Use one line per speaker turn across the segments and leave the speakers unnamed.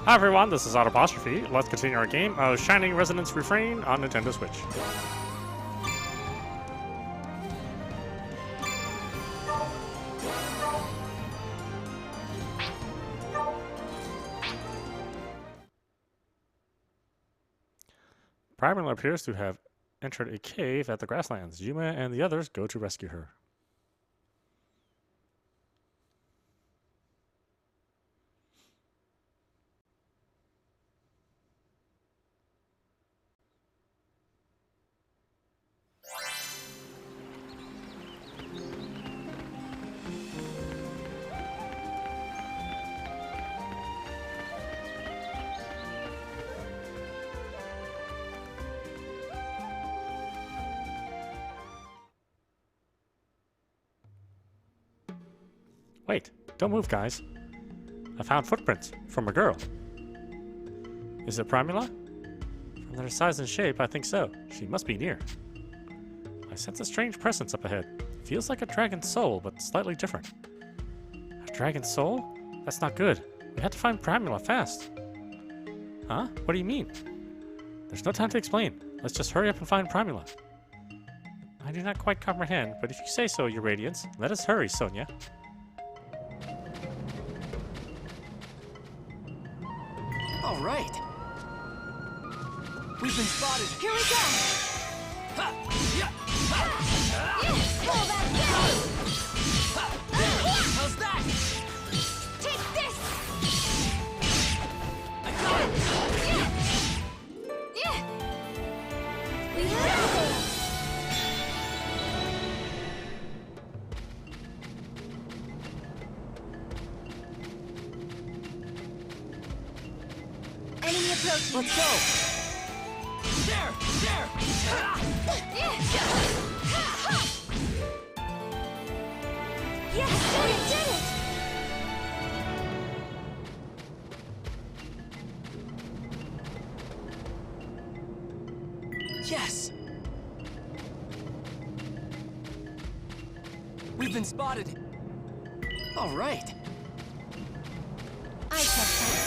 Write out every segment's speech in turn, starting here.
Hi everyone, this is audap. Let's continue our game of Shining Resonance Refrain on Nintendo Switch. Primula appears to have entered a cave at the grasslands. Yuma and the others go to rescue her. Wait, don't move, guys. I found footprints from a girl. Is it Primula? From their size and shape, I think so. She must be near. I sense a strange presence up ahead. Feels like a dragon's soul, but slightly different. A dragon's soul? That's not good. We have to find Primula fast. Huh? What do you mean? There's no time to explain. Let's just hurry up and find Primula. I do not quite comprehend, but if you say so, Your Radiance, let us hurry, Sonia.
All right. We've been spotted.
Here we go.
Ha! Yeah!
Pull that down.
How's that?
Take this.
I got it.
We have it. Enemy approaching.
Let's go. There! There!
Yes, we did it.
Yes! We've been spotted. All right.
I trust that.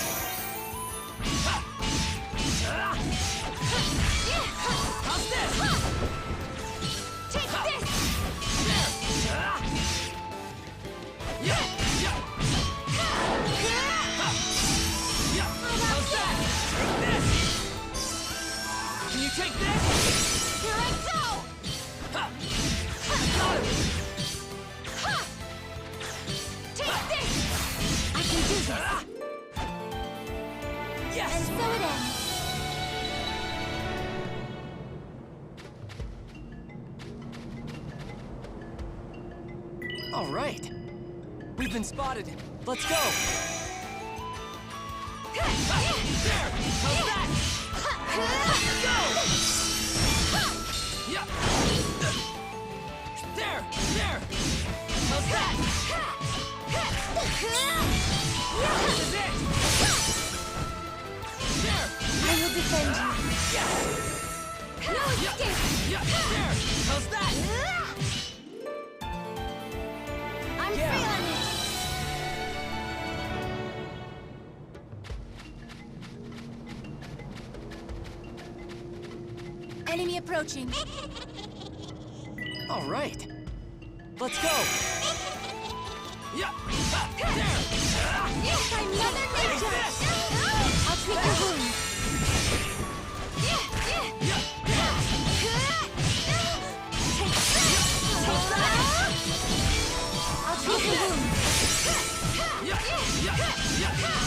How's this?
Take this.
Yeah! Yeah! How's that? Take this! Can you take this?
Here I go.
Ha! Got it!
Take this. I can do this.
Yes!
And so it ends.
All right. We've been spotted. Let's go. There! How's that? Go! Yeah! There! There! How's that? This is it! There!
I will defend you.
Yes!
No escape.
Yeah! There! How's that?
I'm
Yeah.
feeling it. Enemy approaching.
All right. Let's go. Yeah! There!
Yes, I'm another
Take
ninja.
this!
I'll treat your wounds.
Yeah!
How's that? I'll treat your wounds.
Yeah!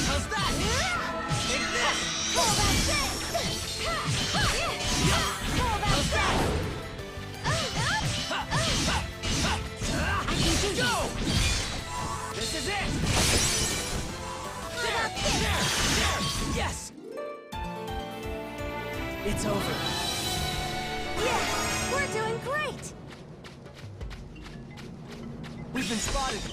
How's that? Take this!
Pull back this. Pull back this. I can do this.
Go! This is it! There!
Pull back
There!
this.
There! Yes! It's over.
Yeah, we're doing great.
We've been spotted.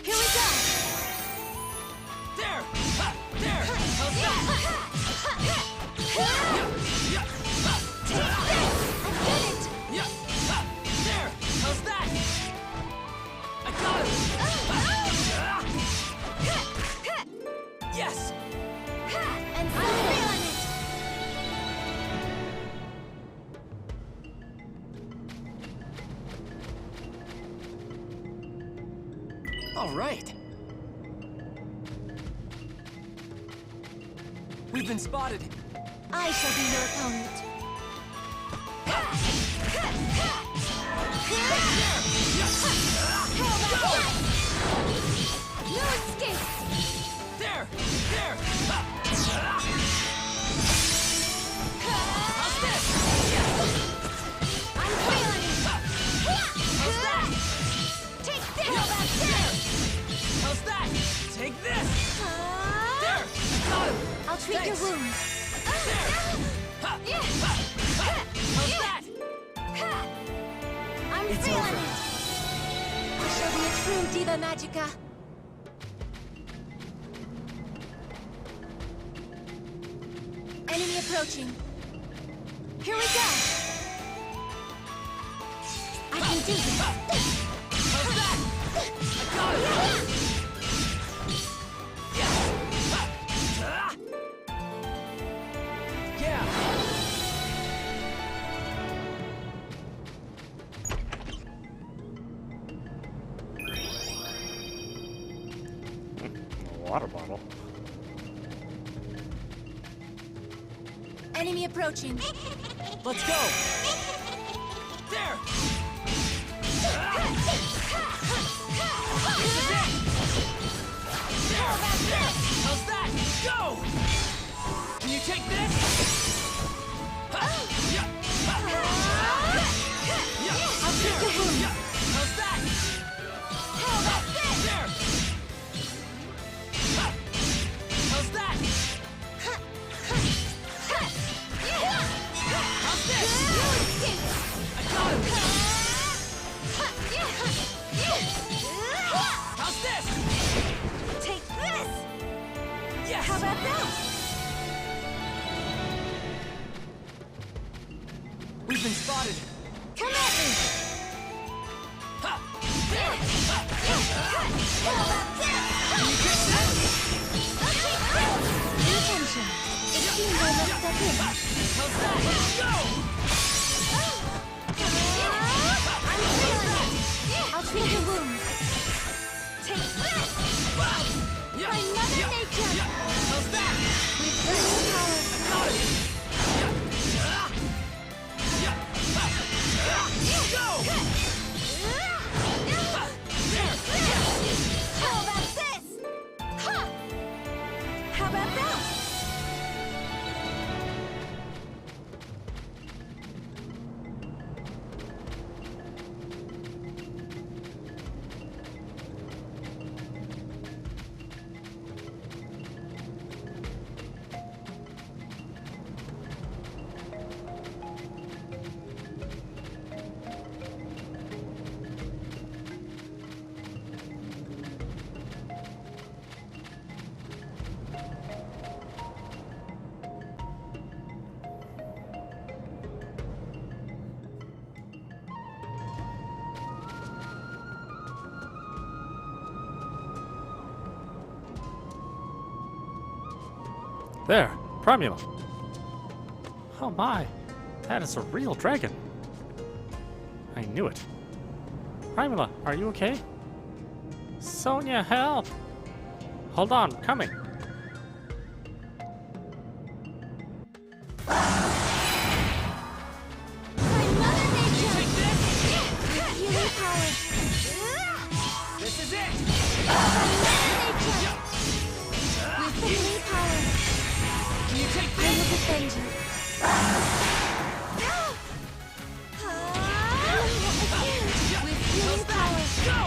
Here we go.
There! There! How's that? Yeah!
Take this. I did it.
Yeah! There! How's that? I got it! Yes!
And feeling it!
All right. We've been spotted.
I shall be your opponent. No escape!
There! There! How's this?
I'm feeling it!
How's that?
Take this!
How's that? Take this! There! Got him!
I'll treat your
Thanks.
wounds.
How's that?
I'm
It's
feeling
over.
it! I shall be a true Diva Magica. Enemy approaching. Here we go! I can do this!
How's that? I got him! Yeah!
A water bottle.
Enemy approaching.
Let's go! There! This is it! There! There! How's that? Go! Can you take this? Yeah!
I'll treat your wounds.
How's that? There! How's that? How's this?
No escape!
I got him! How's this?
Take this!
Yes!
How about that?
We've been spotted!
Come at me!
Ha!
How about that?
Can you get that?
Pay attention. It seems I must step in.
How's that? Go!
I'm feeling it. I'll treat your wounds. Take this!
Yeah!
My mother nature!
How's that?
With burning power.
Got it! Go!
How about this? Ha! How about that?
There, Primula. Oh my, that is a real dragon. I knew it. Primula, are you okay? Sonia, help! Hold on, coming.
My mother nature!
Take this!
With healing power.
This is it!
My mother nature! With healing power.
Can you take
I will
this?
defend you. With healing power.
Go!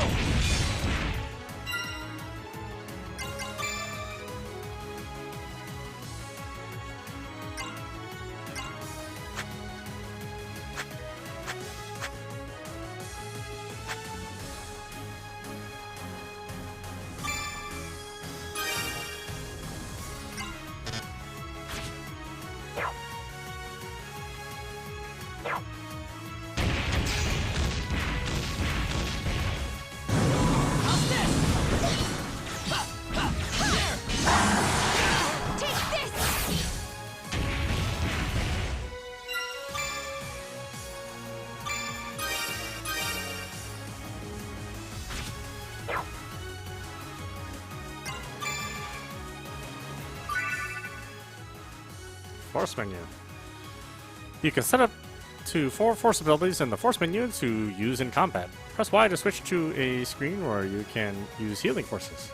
Force menu. You can set up to 4 force abilities in the force menu to use in combat. Press Y to switch to a screen where you can use healing forces.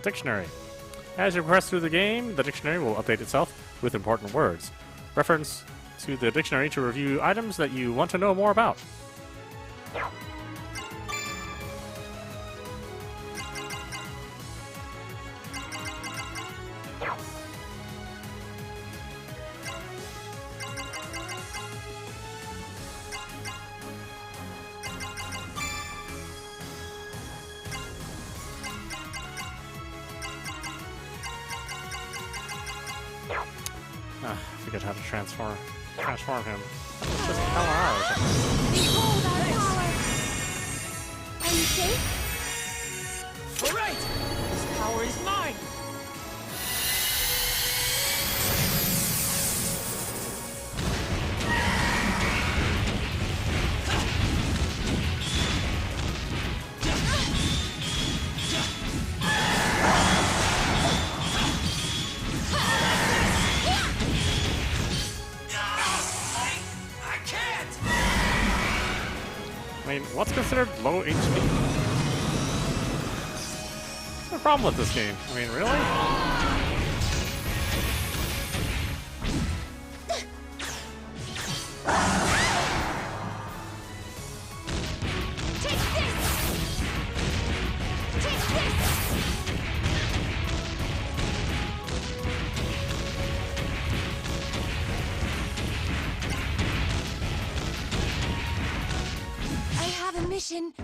Dictionary. As you progress through the game, the dictionary will update itself with important words. Reference to the dictionary to review items that you want to know more about. Forget how to transform him. Just power or something.
Behold our power! Are you safe?
All right! This power is mine!
I mean, what's considered low HP? What's the problem with this game? I mean, really?
Take this! Take this! I have a mission.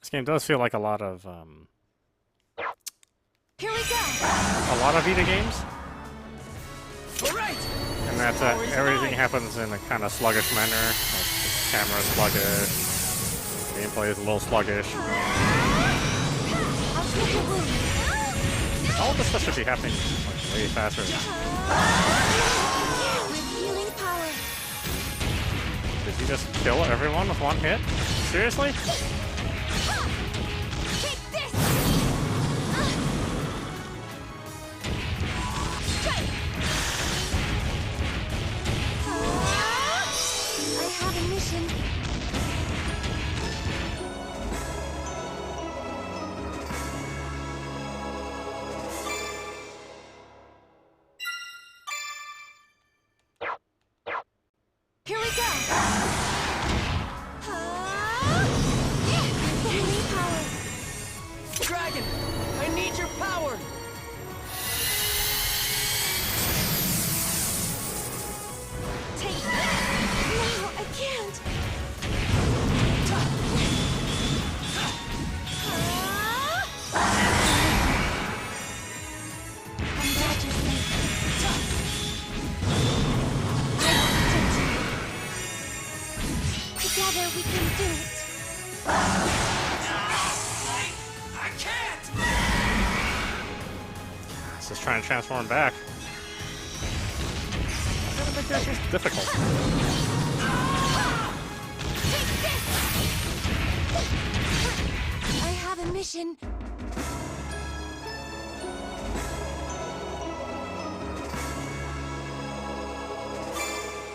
This game does feel like a lot of
Here we go!
Vita games,
All right!
and that everything happens in a kind of sluggish manner. Like the camera's sluggish, gameplay is a little sluggish.
I'll treat your wound.
All of this stuff should be happening like way faster.
With healing power.
Did you just kill everyone with one hit? Seriously?
Take this! Strike! I have a mission. Here we go! Healing power!
Dragon! I need your power!
Take that! No, I can't! I'm glad you're safe. I will protect you. Together we can do it.
I can't!
Let's just try and transform back. I don't think that's just difficult.
Take this! I have a mission.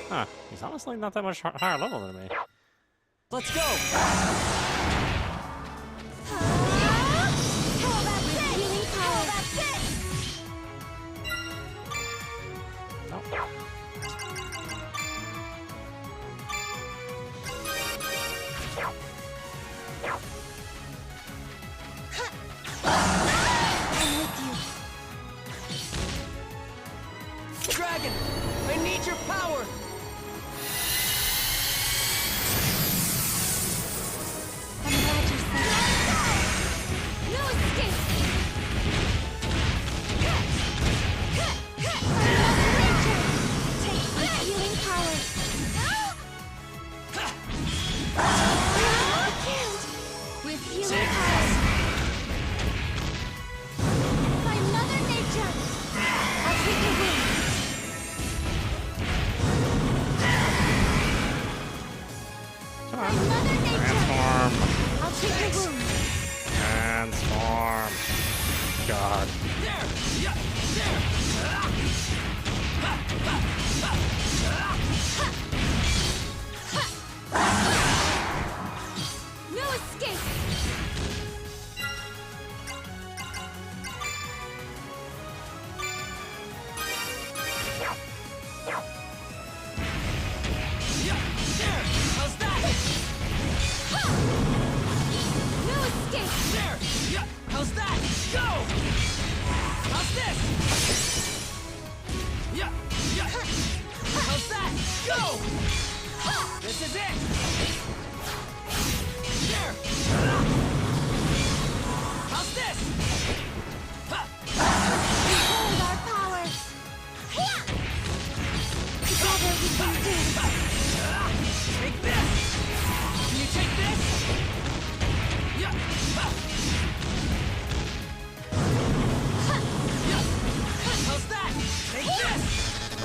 Huh. He's honestly not that much higher level than me.
Let's go!
How about this? Healing power. How about this?
Nope.
I'm with you.
Dragon! I need your power!
I'm glad you're safe. No escape!
There! Yeah! There!
No escape!
Yeah! There! How's that?
No escape!
There! Yeah! How's that? Go! How's this? Yeah! Yeah! How's that? Go! This is it! There! How's this?
Behold our power! Together we can do it!
Take this! Can you take this? Yeah! Yeah! How's that? Take this! Yeah!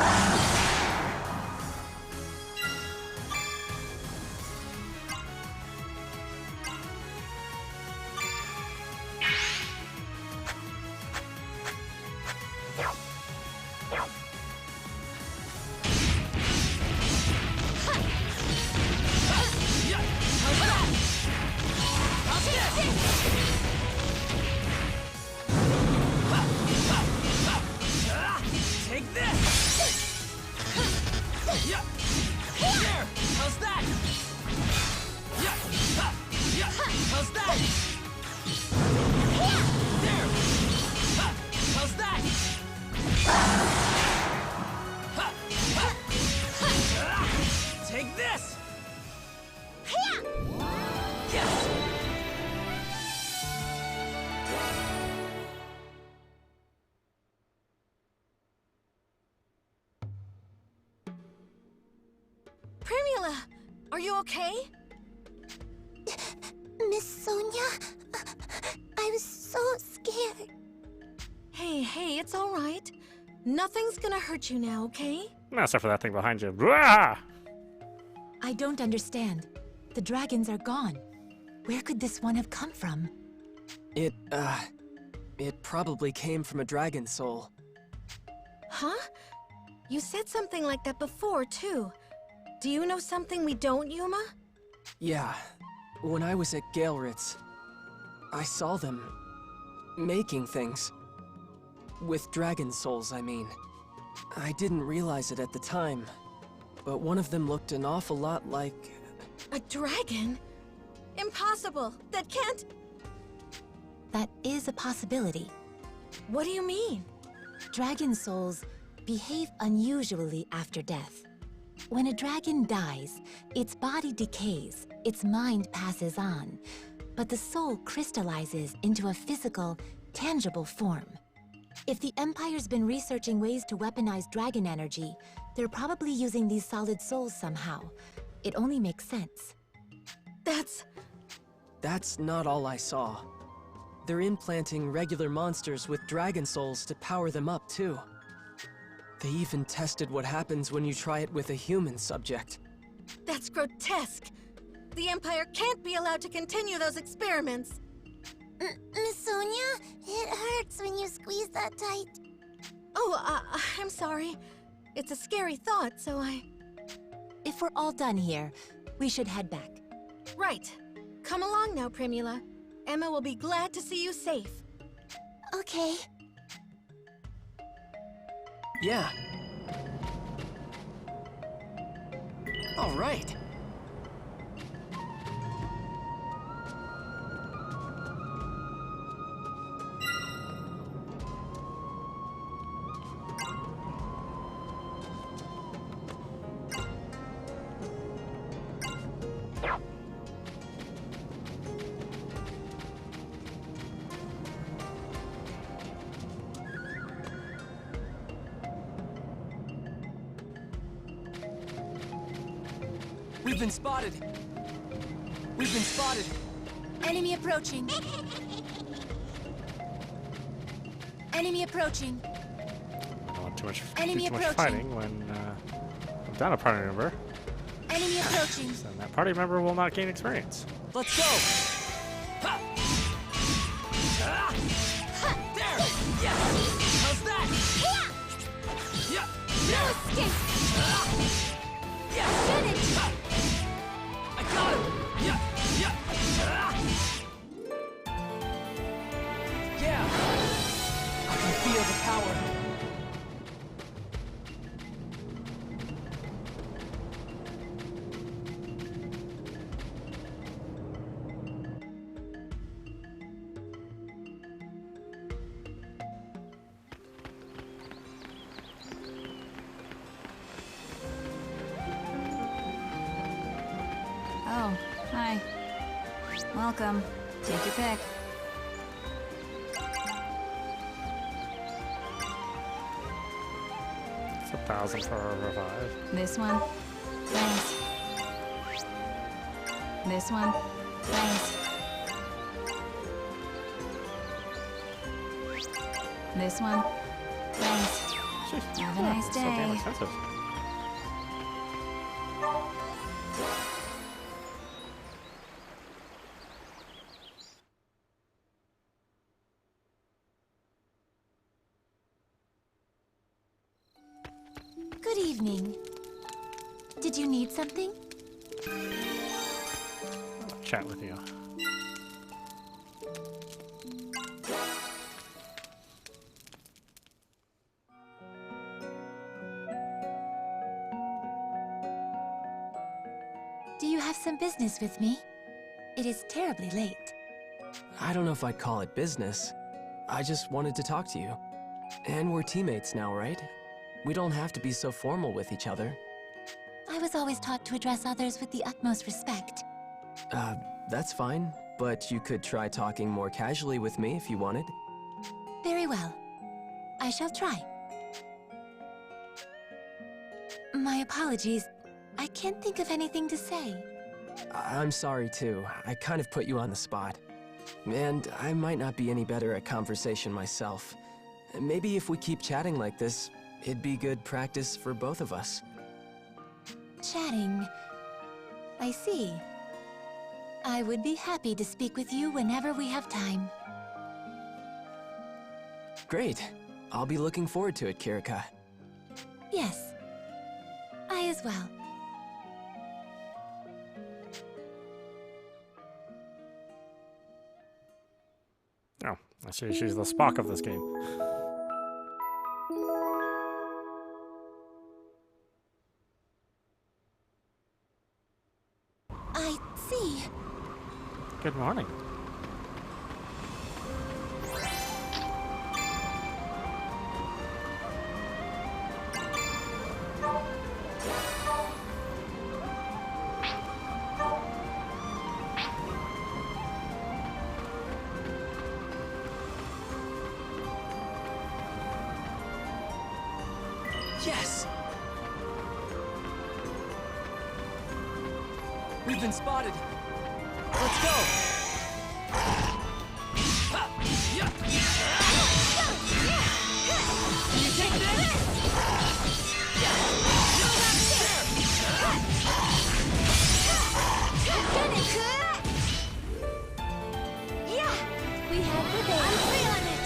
How's that? How's this? Take this! Yeah! There! How's that? Yeah! Yeah! How's that? There! How's that? Take this! Yes!
Primula, are you okay?
Miss Sonia, I was so scared.
Hey, it's all right. Nothing's gonna hurt you now, okay?
No, except for that thing behind you. Blah!
I don't understand. The dragons are gone. Where could this one have come from?
It probably came from a dragon soul.
Huh? You said something like that before, too. Do you know something we don't, Yuma?
Yeah, when I was at Galeritz, I saw them making things. With dragon souls, I mean. I didn't realize it at the time, but one of them looked an awful lot like...
A dragon? Impossible! That can't...
That is a possibility.
What do you mean?
Dragon souls behave unusually after death. When a dragon dies, its body decays, its mind passes on, but the soul crystallizes into a physical, tangible form. If the Empire's been researching ways to weaponize dragon energy, they're probably using these solid souls somehow. It only makes sense.
That's not all I saw. They're implanting regular monsters with dragon souls to power them up, too. They even tested what happens when you try it with a human subject.
That's grotesque! The Empire can't be allowed to continue those experiments!
Miss Sonia, it hurts when you squeeze that tight.
Oh, I'm sorry. It's a scary thought, so
If we're all done here, we should head back.
Right. Come along now, Primula. Emma will be glad to see you safe.
Okay.
Yeah. All right. We've been spotted! We've been spotted!
Enemy approaching. Enemy approaching.
I don't want too much,
Enemy
too much
approaching.
fighting when I'm down a party member.
Enemy approaching.
So that party member will not gain experience.
Let's go!
There! Yes!
power.
Oh, hi. Welcome. Take your pick.
It's 1,000 for a revive.
This one. Thanks. This one. Thanks. This one. Thanks.
Jeez.
Have a nice
So damn
day.
expensive.
Good evening. Did you need something?
I'll chat with you.
Do you have some business with me? It is terribly late.
I don't know if I'd call it business. I just wanted to talk to you. And we're teammates now, right? We don't have to be so formal with each other.
I was always taught to address others with the utmost respect.
That's fine, but you could try talking more casually with me if you wanted.
Very well. I shall try. My apologies. I can't think of anything to say.
I'm sorry too. I kind of put you on the spot. And I might not be any better at conversation myself. Maybe if we keep chatting like this, it'd be good practice for both of us.
Chatting. I see. I would be happy to speak with you whenever we have time.
Great. I'll be looking forward to it, Kirika.
Yes. I as well.
Oh, I see she's the Spock of this game.
I see.
Good morning.
Yes! We've been spotted. Let's go!
Can you take this?
Yeah! We have the base. I'm feeling it!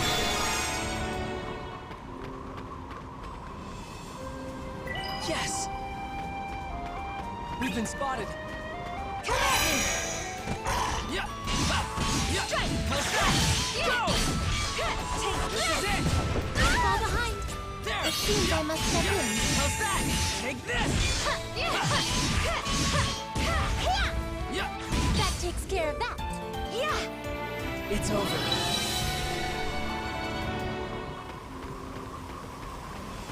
Yes! We've been spotted.
Come at me!
Strike! How's that? Go!
Take
This is it!
Fall behind.
There!
It seems I must step in.
How's that? Take this!
That takes care of that.
It's over.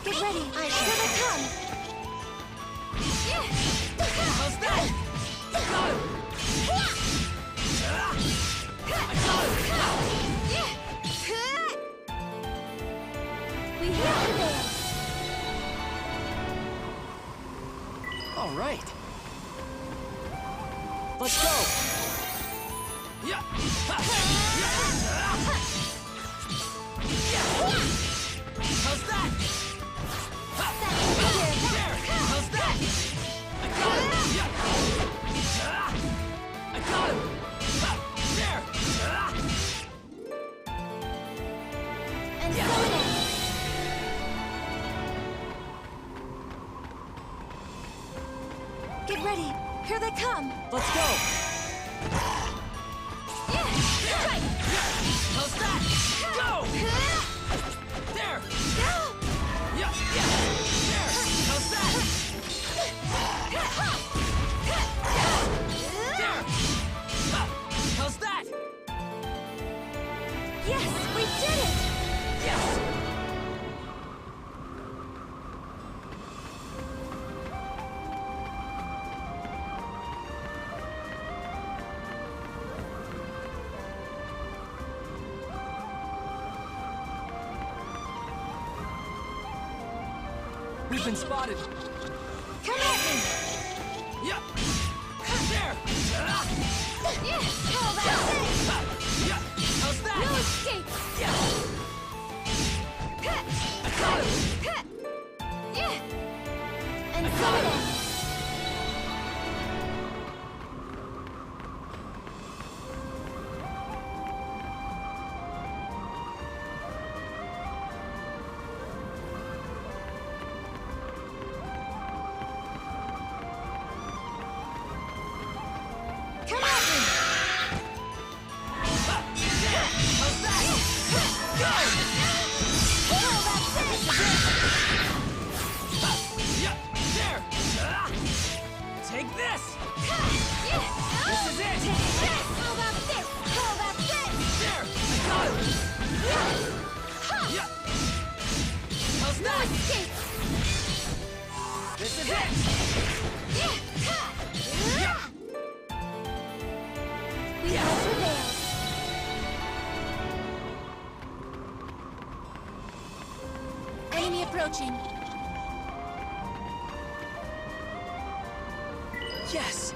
Get ready. Here they come.
How's that? Got him! I got him!
We have the base.
All right. Let's go.
Yeah! How's that? There! How's that? I got him! I got him! There!
And so it ends. Get ready. Here they come.
Let's go.
How's that? Go! There!
We've been spotted.
Come at me!
Yeah. There.
Yeah! How about this?
Yeah. How's that?
No escape!
Yeah.
Huh.
I got him.
Huh. Yeah! And Sonia! Come at me!
How's that? Go.
How about this?
Yeah. There. Take this.
Yeah!
This is it.
How about this? How about this?
There. I got him. Yeah. How's
No
that?
escape!
This is it.
Yeah! We have prevailed. Enemy approaching.
Yes!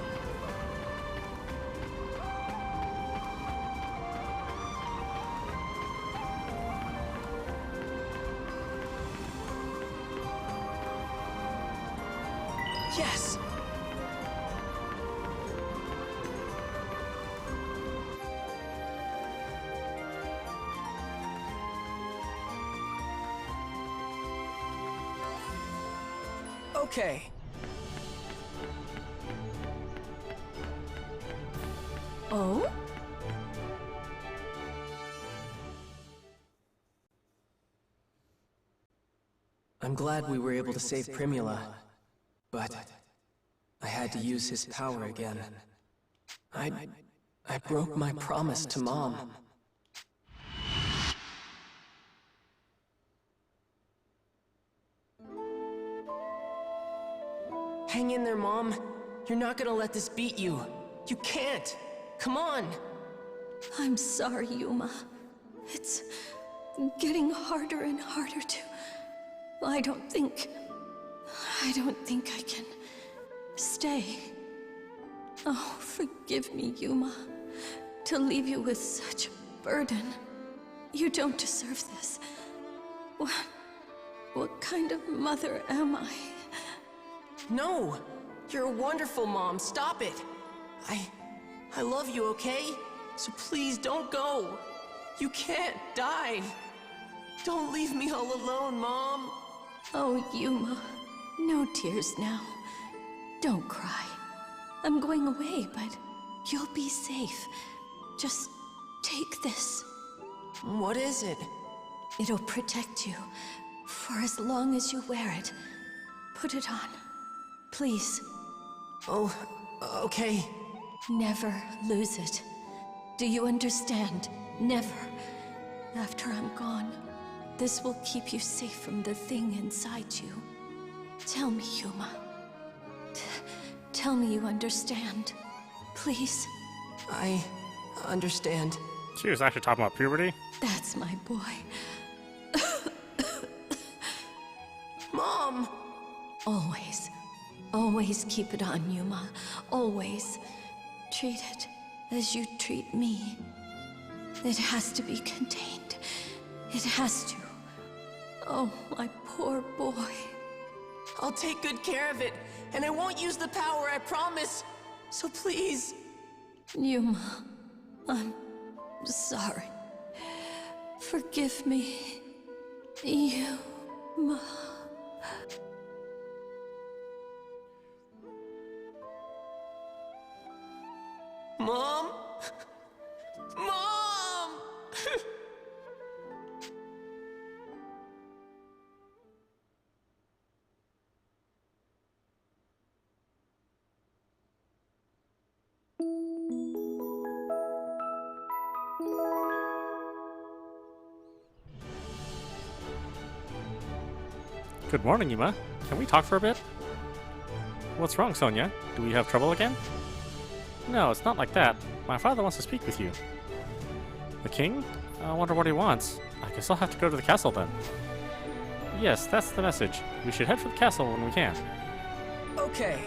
Yes! Okay.
Oh?
I'm glad we were able to save Primula, but I had to use his power again. I broke my promise to Mom. Hang in there, Mom. You're not gonna let this beat you. You can't. Come on.
I'm sorry, Yuma. It's getting harder and harder to... I don't think I can stay. Oh, forgive me, Yuma. To leave you with such a burden. You don't deserve this. What kind of mother am I?
No! You're a wonderful mom. Stop it! I love you, okay? So please don't go. You can't die. Don't leave me all alone, Mom.
Oh, Yuma. No tears now. Don't cry. I'm going away, but you'll be safe. Just take this.
What is it?
It'll protect you for as long as you wear it. Put it on. Please.
Oh, okay.
Never lose it. Do you understand? Never. After I'm gone, this will keep you safe from the thing inside you. Tell me, Yuma. Tell me you understand. Please.
I understand.
She was actually talking about puberty.
That's my boy.
Mom!
Always. Always keep it on, Yuma. Always. Treat it as you treat me. It has to be contained. It has to. Oh, my poor boy.
I'll take good care of it, and I won't use the power, I promise. So please.
Yuma, I'm sorry. Forgive me. Yuma.
Mom? Mom!
Good morning, Yuma. Can we talk for a bit? What's wrong, Sonia? Do we have trouble again? No, it's not like that. My father wants to speak with you. The king? I wonder what he wants. I guess I'll have to go to the castle then. Yes, that's the message. We should head for the castle when we can.
Okay.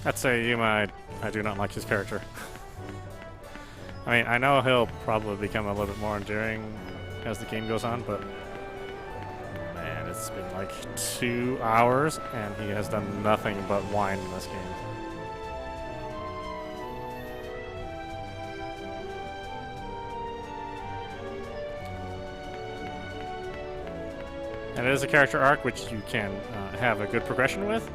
I'd say Yuma, I do not like his character. I mean, I know he'll probably become a little bit more endearing as the game goes on, but man, it's been like 2 hours and he has done nothing but whine in this game. And it is a character arc which you can have a good progression with,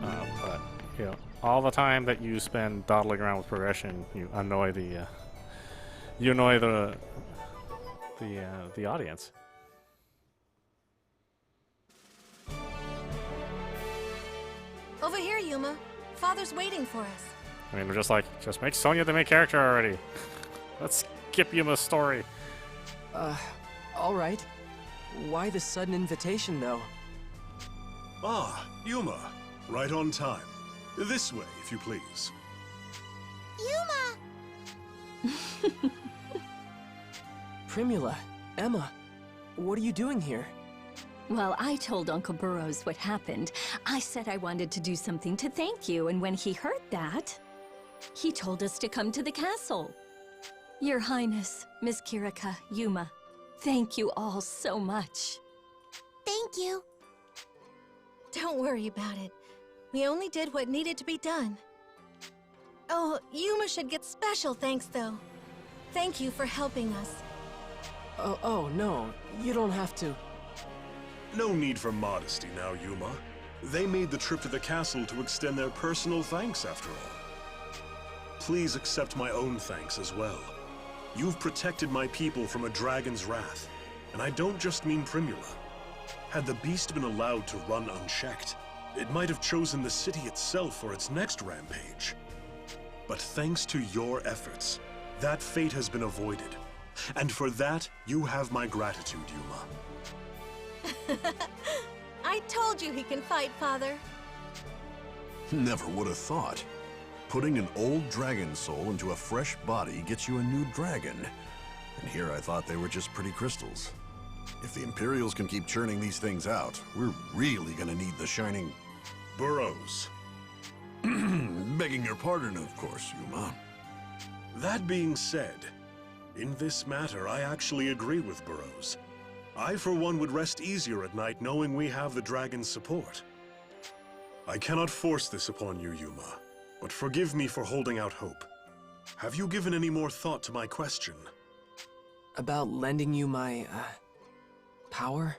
but you know, all the time that you spend dawdling around with progression, you annoy the audience.
Over here, Yuma. Father's waiting for us.
I mean, we're just like, just make Sonia the main character already. Let's skip Yuma's story.
All right. Why the sudden invitation, though?
Ah, Yuma. Right on time. This way, if you please.
Yuma!
Primula, Emma, what are you doing here?
Well, I told Uncle Burroughs what happened. I said I wanted to do something to thank you, and when he heard that, he told us to come to the castle. Your Highness, Miss Kirika, Yuma, thank you all so much.
Thank you.
Don't worry about it. We only did what needed to be done. Oh, Yuma should get special thanks, though. Thank you for helping us.
Oh, no, you don't have to.
No need for modesty now, Yuma. They made the trip to the castle to extend their personal thanks, after all. Please accept my own thanks as well. You've protected my people from a dragon's wrath, and I don't just mean Primula. Had the beast been allowed to run unchecked, it might have chosen the city itself for its next rampage. But thanks to your efforts, that fate has been avoided. And for that, you have my gratitude, Yuma.
I told you he can fight, Father.
Never would have thought. Putting an old dragon soul into a fresh body gets you a new dragon. And here I thought they were just pretty crystals. If the Imperials can keep churning these things out, we're really gonna need the Shining...
Burroughs.
Begging your pardon, of course, Yuma.
That being said, in this matter, I actually agree with Burroughs. I, for one, would rest easier at night knowing we have the dragon's support. I cannot force this upon you, Yuma, but forgive me for holding out hope. Have you given any more thought to my question?
About lending you my, power?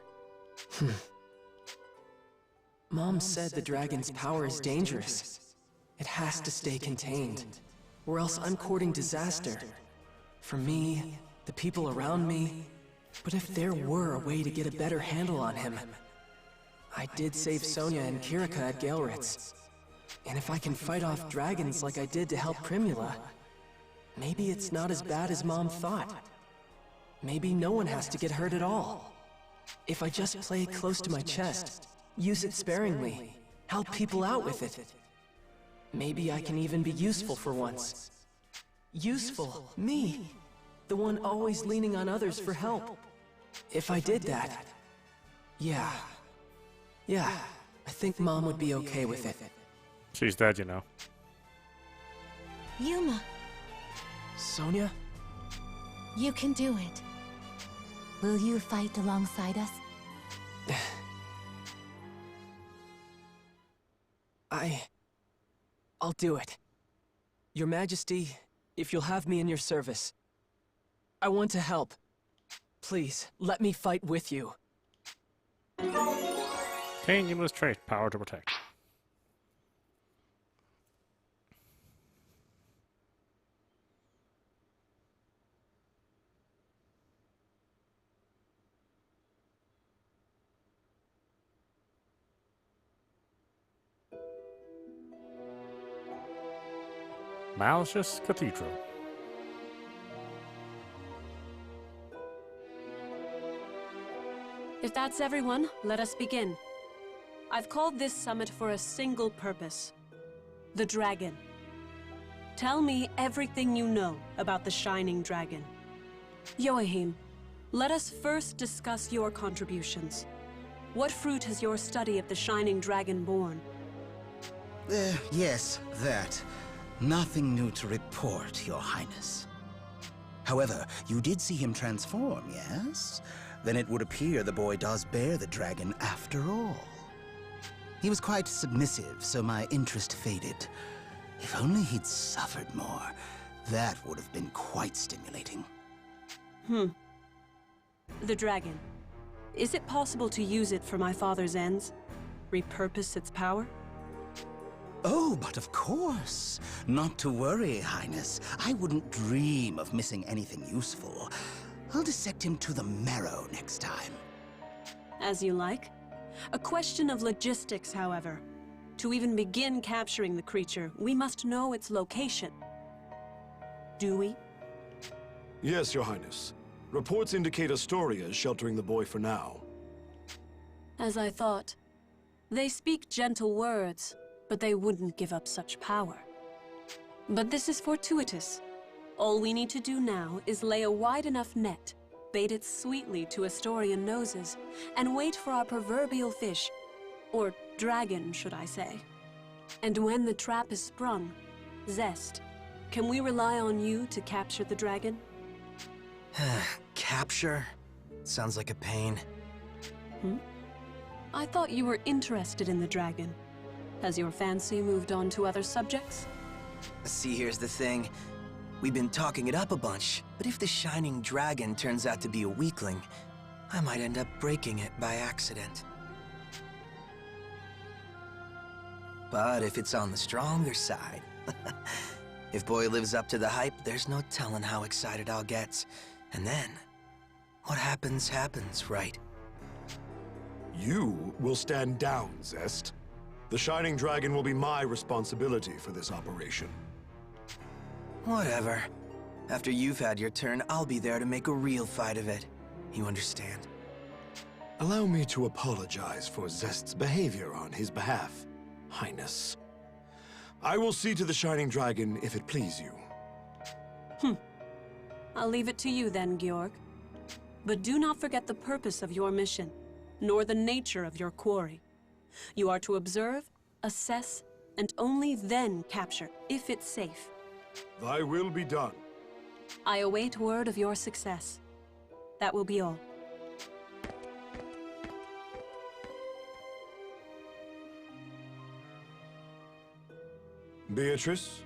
Mom said the dragon's power is dangerous. It has to stay contained, or else I'm courting disaster. For me, the people around me. But if there were a way to get a better handle on him... I did save Sonia and Kirika at Galritz. And if I can fight off dragons like I did to help Primula, maybe it's not as bad as Mom thought. Maybe no one has to get hurt at all. If I just play it close to my chest, use it sparingly, help people out with it. Maybe I can even be useful for once. Useful, me, the one always leaning on others for help. If I did that, yeah, I think Mom would be okay with it.
She's dead, you know.
Yuma,
Sonia?
you can do it.
Will you fight alongside us?
I'll do it. Your Majesty, if you'll have me in your service. I want to help. Please, let me fight with you.
Gain Yuma's trait, power to protect. Malicious Cathedral.
If that's everyone, let us begin. I've called this summit for a single purpose. The dragon. Tell me everything you know about the Shining Dragon. Joachim, let us first discuss your contributions. What fruit has your study of the Shining Dragon borne?
Yes, that. Nothing new to report, Your Highness. However, you did see him transform, yes? Then it would appear the boy does bear the dragon after all. He was quite submissive, so my interest faded. If only he'd suffered more, that would have been quite stimulating.
The dragon. Is it possible to use it for my father's ends? Repurpose its power?
Oh, but of course. Not to worry, Highness. I wouldn't dream of missing anything useful. I'll dissect him to the marrow next time.
As you like. A question of logistics, however. To even begin capturing the creature, we must know its location. Do we?
Yes, Your Highness. Reports indicate Astoria is sheltering the boy for now.
As I thought. They speak gentle words, but they wouldn't give up such power. But this is fortuitous. All we need to do now is lay a wide enough net, bait it sweetly to Astorian noses, and wait for our proverbial fish, or dragon, should I say. And when the trap is sprung, Zest, can we rely on you to capture the dragon?
Capture? Sounds like a pain.
I thought you were interested in the dragon. Has your fancy moved on to other subjects?
See, here's the thing. We've been talking it up a bunch, but if the Shining Dragon turns out to be a weakling, I might end up breaking it by accident. But if it's on the stronger side, if boy lives up to the hype, there's no telling how excited I'll get. And then, what happens, happens, right?
You will stand down, Zest. The Shining Dragon will be my responsibility for this operation.
Whatever. After you've had your turn, I'll be there to make a real fight of it. You understand?
Allow me to apologize for Zest's behavior on his behalf, Highness. I will see to the Shining Dragon if it please you.
I'll leave it to you then, Georg. But do not forget the purpose of your mission, nor the nature of your quarry. You are to observe, assess, and only then capture, if it's safe.
Thy will be done.
I await word of your success. That will be all.
Beatrice?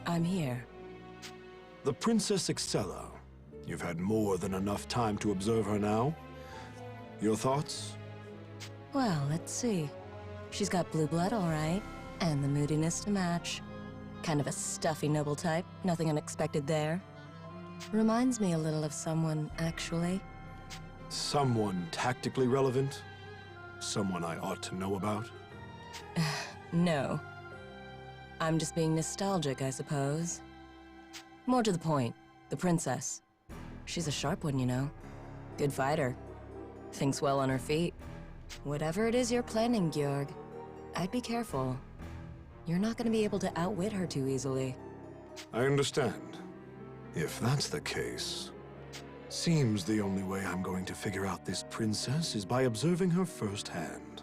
I'm here.
The Princess Excella. You've had more than enough time to observe her now. Your thoughts?
Well, let's see. She's got blue blood, all right, and the moodiness to match. Kind of a stuffy noble type, nothing unexpected there. Reminds me a little of someone, actually.
Someone tactically relevant? Someone I ought to know about?
No. I'm just being nostalgic, I suppose. More to the point, the princess. She's a sharp one, you know. Good fighter. Thinks well on her feet. Whatever it is you're planning, Georg, I'd be careful. You're not gonna be able to outwit her too easily.
I understand. If that's the case, seems the only way I'm going to figure out this princess is by observing her firsthand.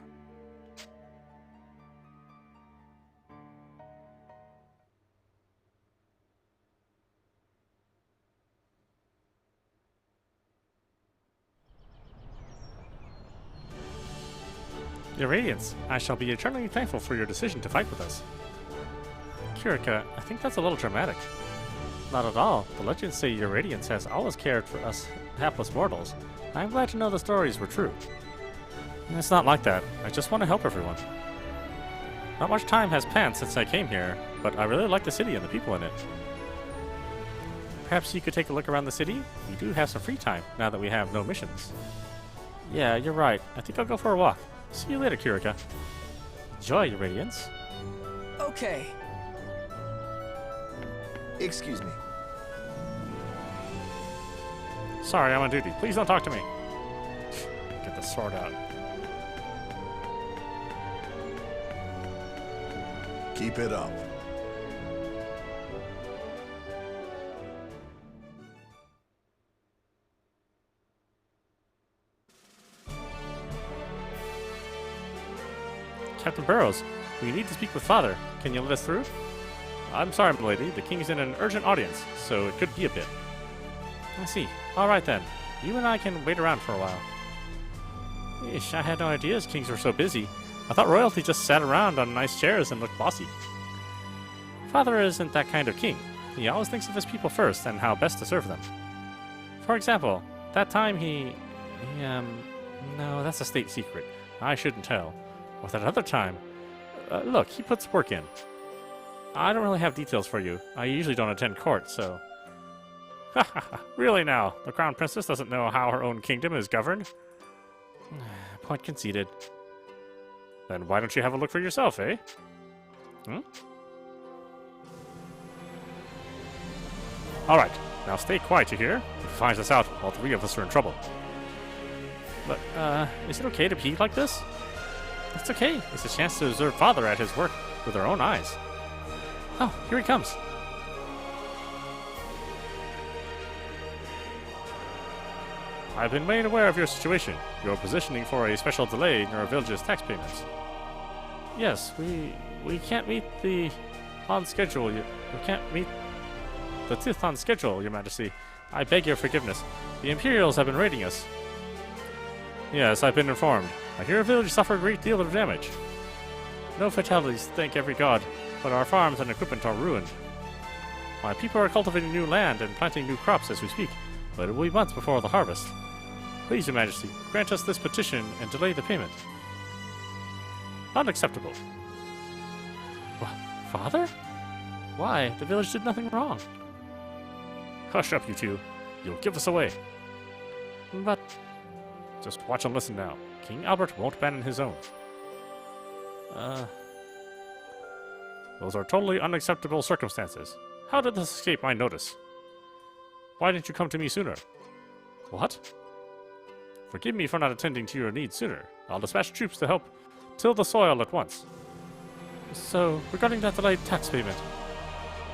Your Radiance, I shall be eternally thankful for your decision to fight with us. Kurika, I think that's a little dramatic. Not at all. The legends say Your Radiance has always cared for us hapless mortals. I'm glad to know the stories were true. It's not like that. I just want to help everyone. Not much time has passed since I came here, but I really like the city and the people in it. Perhaps you could take a look around the city? We do have some free time now that we have no missions. Yeah, you're right. I think I'll go for a walk. See you later, Kurika. Enjoy, Your Radiance.
Okay. Excuse me.
Sorry, I'm on duty. Please don't talk to me. Get the sword out.
Keep it up.
Captain Burrows. We need to speak with Father. Can you let us through? I'm sorry, milady. The king's in an urgent audience, so it could be a bit. I see. All right, then. You and I can wait around for a while. Ish, I had no idea kings were so busy. I thought royalty just sat around on nice chairs and looked bossy. Father isn't that kind of king. He always thinks of his people first and how best to serve them. For example, that time no, that's a state secret. I shouldn't tell. Or that other time, look, he puts work in. I don't really have details for you. I usually don't attend court, so... Really now? The Crown Princess doesn't know how her own kingdom is governed? Point conceded. Then why don't you have a look for yourself, eh? Alright, now stay quiet, you hear? If he finds us out, all three of us are in trouble. But, is it okay to pee like this? It's okay. It's a chance to observe Father at his work with our own eyes. Oh, here he comes. I've been made aware of your situation. You're positioning for a special delay in your village's tax payments. Yes, we can't meet the on schedule. We can't meet the tooth on schedule, Your Majesty. I beg your forgiveness. The Imperials have been raiding us. Yes, I've been informed. I hear our village suffered a great deal of damage. No fatalities, thank every god, but our farms and equipment are ruined. My people are cultivating new land and planting new crops as we speak, but it will be months before the harvest. Please, Your Majesty, grant us this petition and delay the payment. Unacceptable. Father? Why? The village did nothing wrong. Hush up, you two. You'll give us away. But... just watch and listen now. King Albert won't abandon his own. Those are totally unacceptable circumstances. How did this escape my notice? Why didn't you come to me sooner? What? Forgive me for not attending to your needs sooner. I'll dispatch troops to help till the soil at once. So, regarding that delayed tax payment,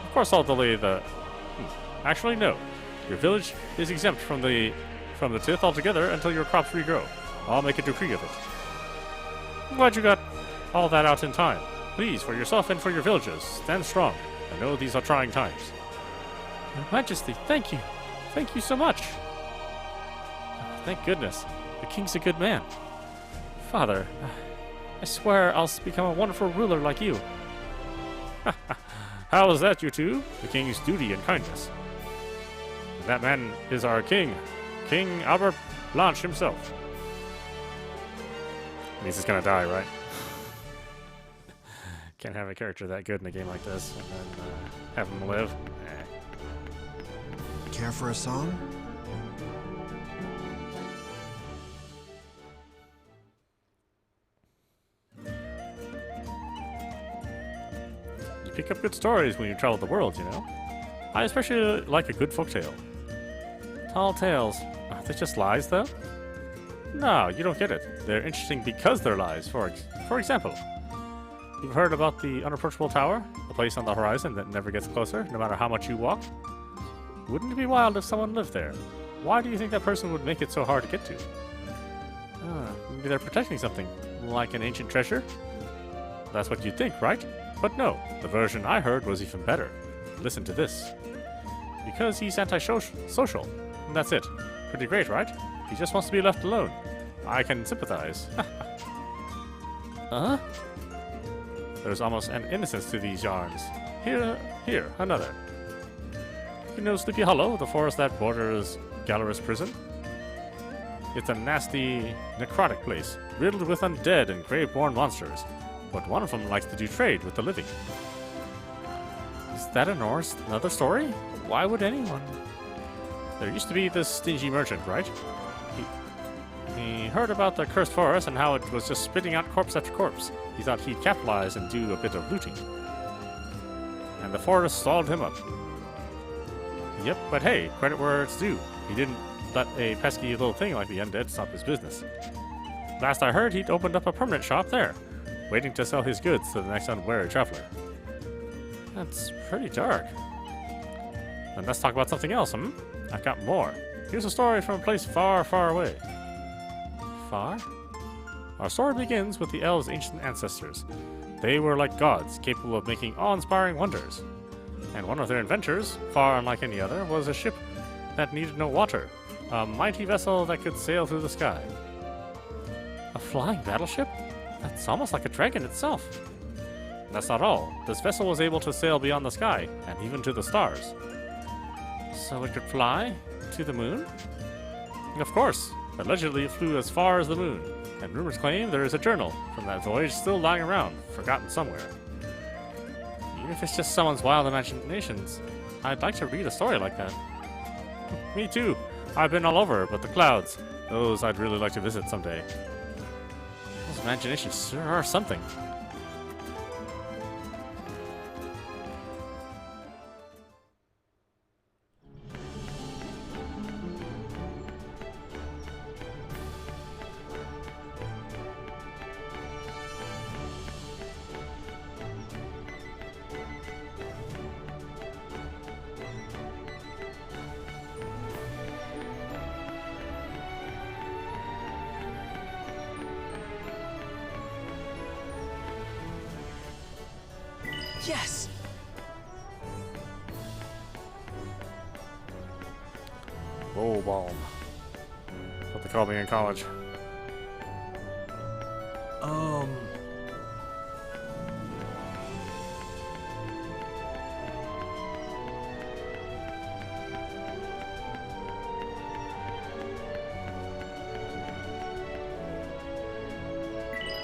of course I'll delay the... Actually, no. Your village is exempt from the tithe altogether until your crops regrow. I'll make a decree of it. I'm glad you got all that out in time. Please, for yourself and for your villagers, stand strong. I know these are trying times. Your Majesty, thank you. Thank you so much. Thank goodness. The king's a good man. Father, I swear I'll become a wonderful ruler like you. How is that, you two? The king's duty and kindness. That man is our king. King Albert Blanche himself. Means he's gonna die, right? Can't have a character that good in a game like this and then have him live.
Care for a song?
You pick up good stories when you travel the world, you know? I especially like a good folktale. Tall tales. Aren't they just lies, though? No, you don't get it. They're interesting because they're lies. For example, you've heard about the unapproachable tower? A place on the horizon that never gets closer, no matter how much you walk? Wouldn't it be wild if someone lived there? Why do you think that person would make it so hard to get to? Maybe they're protecting something, like an ancient treasure? That's what you'd think, right? But no, the version I heard was even better. Listen to this. Because he's anti-social. And that's it. Pretty great, right? He just wants to be left alone. I can sympathize. Huh? There's almost an innocence to these yarns. Here, another. You know Sleepy Hollow, the forest that borders Gallerus Prison? It's a nasty, necrotic place, riddled with undead and grave-born monsters. But one of them likes to do trade with the living. Is that another story? Why would anyone? There used to be this stingy merchant, right? He heard about the cursed forest and how it was just spitting out corpse after corpse. He thought he'd capitalize and do a bit of looting. And the forest stalled him up. Yep, but hey, credit where it's due. He didn't let a pesky little thing like the undead stop his business. Last I heard, he'd opened up a permanent shop there, waiting to sell his goods to the next unwary traveler. That's pretty dark. Then let's talk about something else, I've got more. Here's a story from a place far, far away. Far? Our story begins with the elves' ancient ancestors. They were like gods, capable of making awe-inspiring wonders. And one of their inventors, far unlike any other, was a ship that needed no water. A mighty vessel that could sail through the sky. A flying battleship? That's almost like a dragon itself. That's not all. This vessel was able to sail beyond the sky, and even to the stars. So it could fly to the moon? Of course. Allegedly, it flew as far as the moon, and rumors claim there is a journal from that voyage still lying around, forgotten somewhere. Even if it's just someone's wild imaginations, I'd like to read a story like that. Me too. I've been all over, but the clouds, those I'd really like to visit someday. Those imaginations sure are something.
Yes!
Oh, bomb. What they call me in college.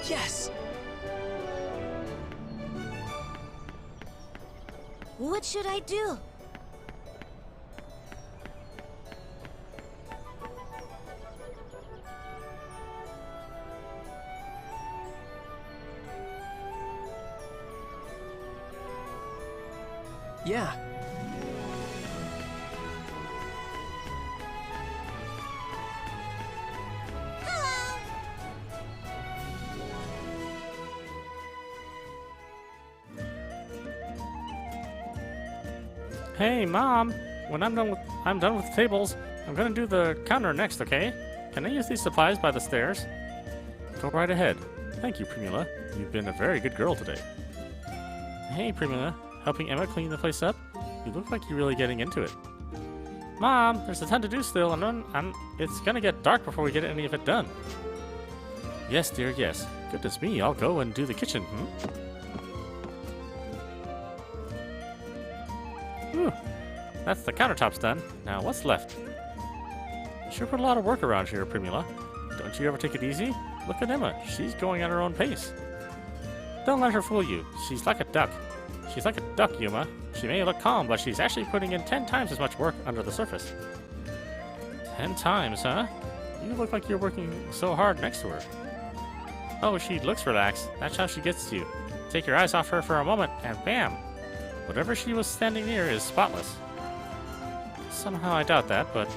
Yes!
What should I do?
Yeah.
Hey, Mom! When I'm done with the tables, I'm gonna do the counter next, okay? Can I use these supplies by the stairs? Go right ahead. Thank you, Primula. You've been a very good girl today. Hey, Primula. Helping Emma clean the place up? You look like you're really getting into it. Mom, there's a ton to do still, and it's gonna get dark before we get any of it done. Yes, dear, yes. Goodness me, I'll go and do the kitchen, Whew. That's the countertops done. Now, what's left? You sure put a lot of work around here, Primula. Don't you ever take it easy? Look at Emma. She's going at her own pace. Don't let her fool you. She's like a duck. She's like a duck, Yuma. She may look calm, but she's actually putting in 10 times as much work under the surface. 10 times, huh? You look like you're working so hard next to her. Oh, she looks relaxed. That's how she gets to you. Take your eyes off her for a moment, and bam! Whatever she was standing near is spotless. Somehow I doubt that, but...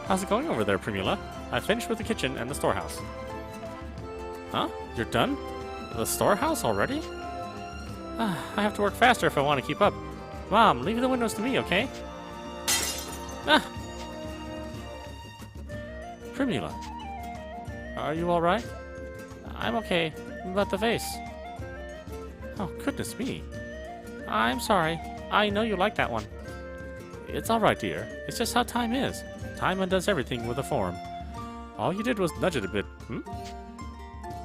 How's it going over there, Primula? I finished with the kitchen and the storehouse. Huh? You're done? The storehouse already? I have to work faster if I want to keep up. Mom, leave the windows to me, okay? Ah! Primula. Are you alright? I'm okay, but the vase. Oh, goodness me. I'm sorry. I know you like that one. It's alright, dear. It's just how time is. Time undoes everything with a form. All you did was nudge it a bit,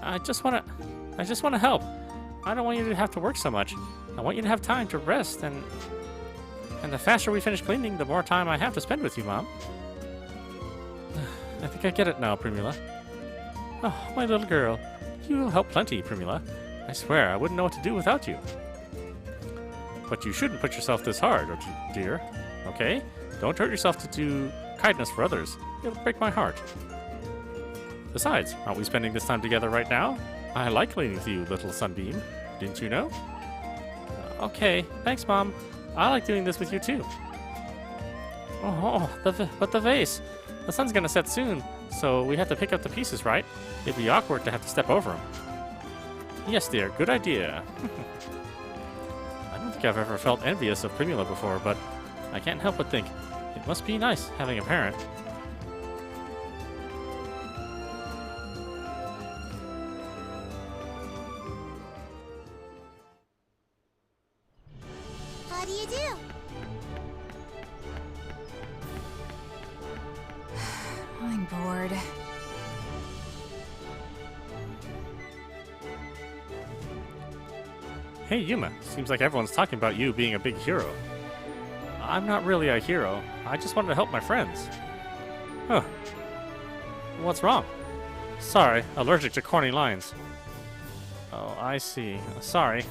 I just want to help. I don't want you to have to work so much. I want you to have time to rest, and the faster we finish cleaning, the more time I have to spend with you, Mom. I think I get it now, Primula. Oh, my little girl. You help plenty, Primula. I swear, I wouldn't know what to do without you. But you shouldn't put yourself this hard, dear. Okay? Don't hurt yourself to do kindness for others. It'll break my heart. Besides, aren't we spending this time together right now? I like cleaning with you, little sunbeam. Didn't you know? Okay, thanks, Mom. I like doing this with you, too. But the vase. The sun's gonna set soon, so we have to pick up the pieces, right? It'd be awkward to have to step over them. Yes, dear, good idea. I don't think I've ever felt envious of Primula before, but I can't help but think it must be nice having a parent.
What do you do?
I'm bored.
Hey Yuma, seems like everyone's talking about you being a big hero. I'm not really a hero. I just wanted to help my friends. Huh. What's wrong? Sorry, allergic to corny lines. Oh, I see. Sorry.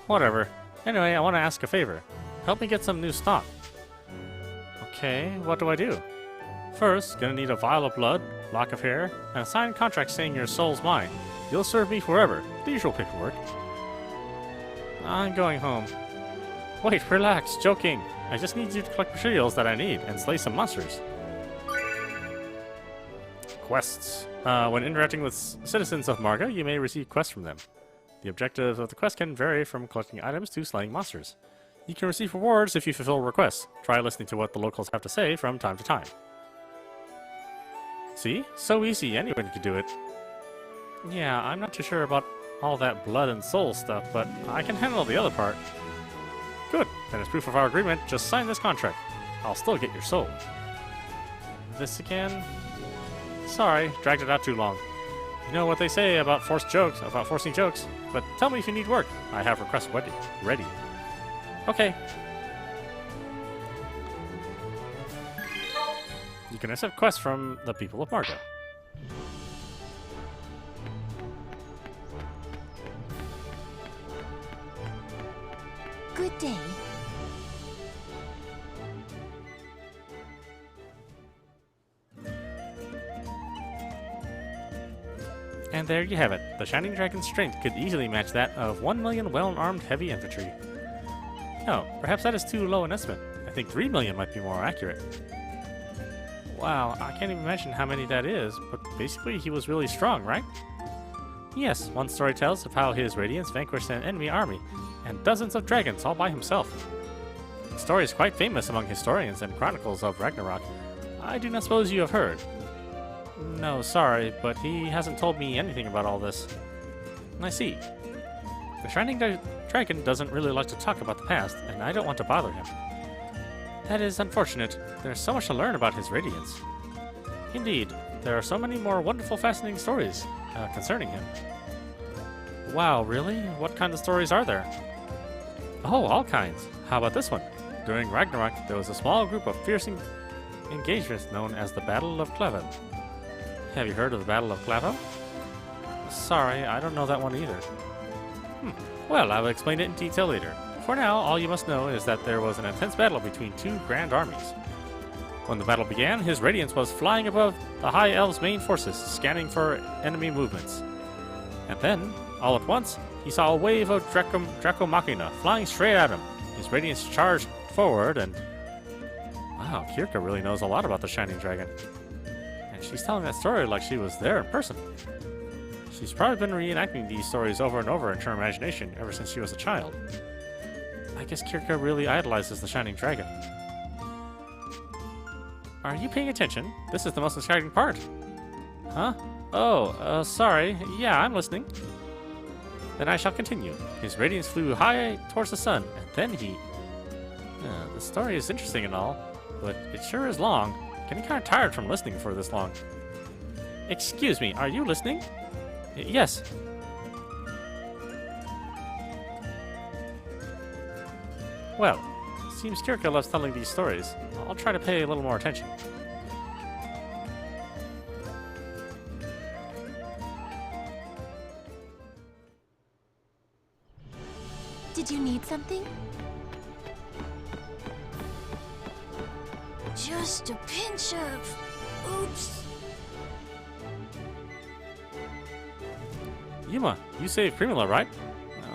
Whatever. Anyway, I want to ask a favor. Help me get some new stock. Okay, what do I do? First, gonna need a vial of blood, lock of hair, and a signed contract saying your soul's mine. You'll serve me forever. The usual paperwork. I'm going home. Wait, relax, joking. I just need you to collect materials that I need and slay some monsters. Quests. When interacting with citizens of Marga, you may receive quests from them. The objectives of the quest can vary from collecting items to slaying monsters. You can receive rewards if you fulfill requests. Try listening to what the locals have to say from time to time. See? So easy, anyone can do it. Yeah, I'm not too sure about all that blood and soul stuff, but I can handle the other part. Good, then as proof of our agreement, just sign this contract. I'll still get your soul. This again? Sorry, dragged it out too long. You know what they say about forcing jokes, but tell me if you need work. I have requests ready. Okay. You can accept quests from the people of Marga.
Good day.
And there you have it. The Shining Dragon's strength could easily match that of 1 million well-armed heavy infantry. No, perhaps that is too low an estimate. I think 3 million might be more accurate. Wow, I can't even imagine how many that is, but basically he was really strong, right? Yes, one story tells of how his Radiance vanquished an enemy army, and dozens of dragons all by himself. The story is quite famous among historians and chronicles of Ragnarok. I do not suppose you have heard. No, sorry, but he hasn't told me anything about all this. I see. The Shining Dragon doesn't really like to talk about the past, and I don't want to bother him. That is unfortunate. There's so much to learn about his Radiance. Indeed, there are so many more wonderful, fascinating stories concerning him. Wow, really? What kind of stories are there? Oh, all kinds. How about this one? During Ragnarok, there was a small group of fierce engagements known as the Battle of Cleven. Have you heard of the Battle of Cleven? Sorry, I don't know that one either. Well, I will explain it in detail later. For now, all you must know is that there was an intense battle between two grand armies. When the battle began, his Radiance was flying above the High Elves' main forces, scanning for enemy movements. And then, all at once, he saw a wave of Draco Machina flying straight at him. His Radiance charged forward and... Wow, Kirka really knows a lot about the Shining Dragon. And she's telling that story like she was there in person. She's probably been reenacting these stories over and over in her imagination ever since she was a child. I guess Kirka really idolizes the Shining Dragon. Are you paying attention? This is the most exciting part. Huh? Oh, sorry. Yeah, I'm listening. Then I shall continue. His Radiance flew high towards the sun, and then he... the story is interesting and all, but it sure is long. Getting kind of tired from listening for this long. Excuse me, are you listening? Yes. Well, seems Kirka loves telling these stories. I'll try to pay a little more attention.
Did you need something?
Just a pinch of... oops.
Yuma, you saved Primula, right?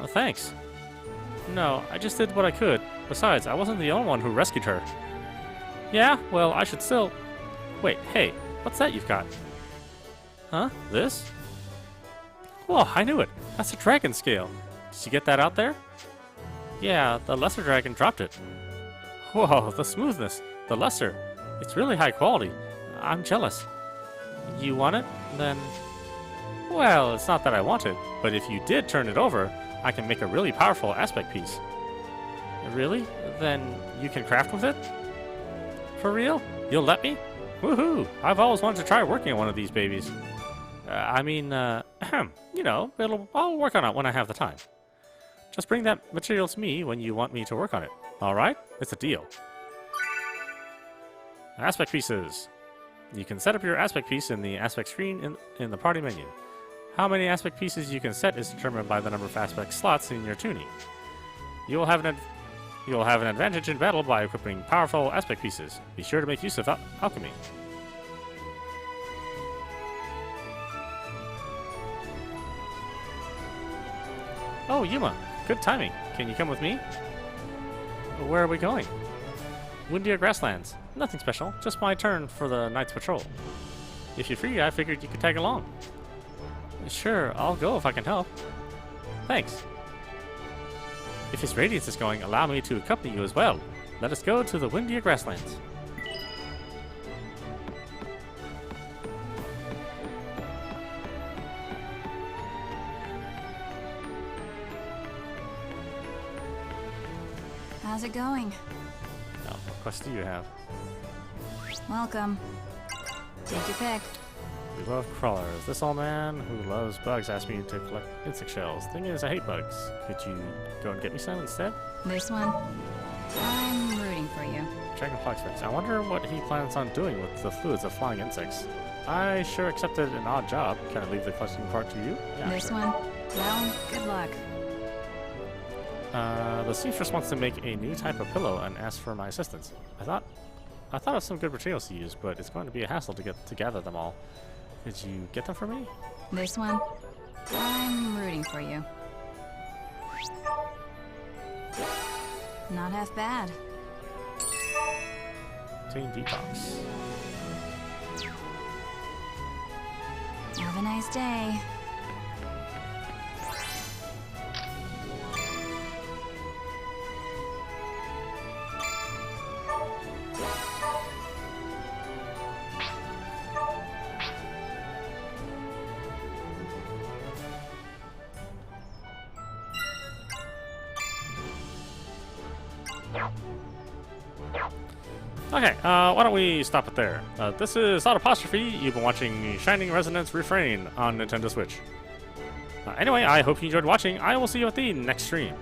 Thanks. No, I just did what I could. Besides, I wasn't the only one who rescued her. Yeah, well, I should still... Wait, hey, what's that you've got? Huh? This? Whoa, I knew it. That's a dragon scale. Did you get that out there? Yeah, the lesser dragon dropped it. Whoa, the smoothness. The lesser. It's really high quality. I'm jealous. You want it? Then... Well, it's not that I want it, but if you did turn it over, I can make a really powerful aspect piece. Really? Then you can craft with it? For real? You'll let me? Woohoo! I've always wanted to try working on one of these babies. You know, I'll work on it when I have the time. Just bring that material to me when you want me to work on it. Alright? It's a deal. Aspect pieces. You can set up your aspect piece in the aspect screen in the party menu. How many aspect pieces you can set is determined by the number of aspect slots in your tuning. You will have an advantage in battle by equipping powerful aspect pieces. Be sure to make use of alchemy. Oh, Yuma, good timing. Can you come with me? Where are we going? Windier Grasslands. Nothing special, just my turn for the night's patrol. If you're free, I figured you could tag along. Sure, I'll go if I can help. Thanks. If his radiance is going, allow me to accompany you as well. Let us go to the Windier Grasslands.
How's it going?
Oh, what quest do you have?
Welcome. Take your pick.
We love crawlers. This old man who loves bugs asked me to collect insect shells. Thing is, I hate bugs. Could you go and get me some instead?
This one? I'm rooting for you.
Dragonfly Fix. I wonder what he plans on doing with the fluids of flying insects. I sure accepted an odd job. Can I leave the questioning part to you? Yeah,
this
sure.
one? Well, good luck.
The seamstress wants to make a new type of pillow and asked for my assistance. I thought of some good materials to use, but it's going to be a hassle to gather them all. Could you get them for me?
This one? I'm rooting for you. Not half bad.
Team Detox.
Have a nice day.
Okay, why don't we stop it there? This is audap. You've been watching Shining Resonance Refrain on Nintendo Switch. Anyway, I hope you enjoyed watching. I will see you at the next stream.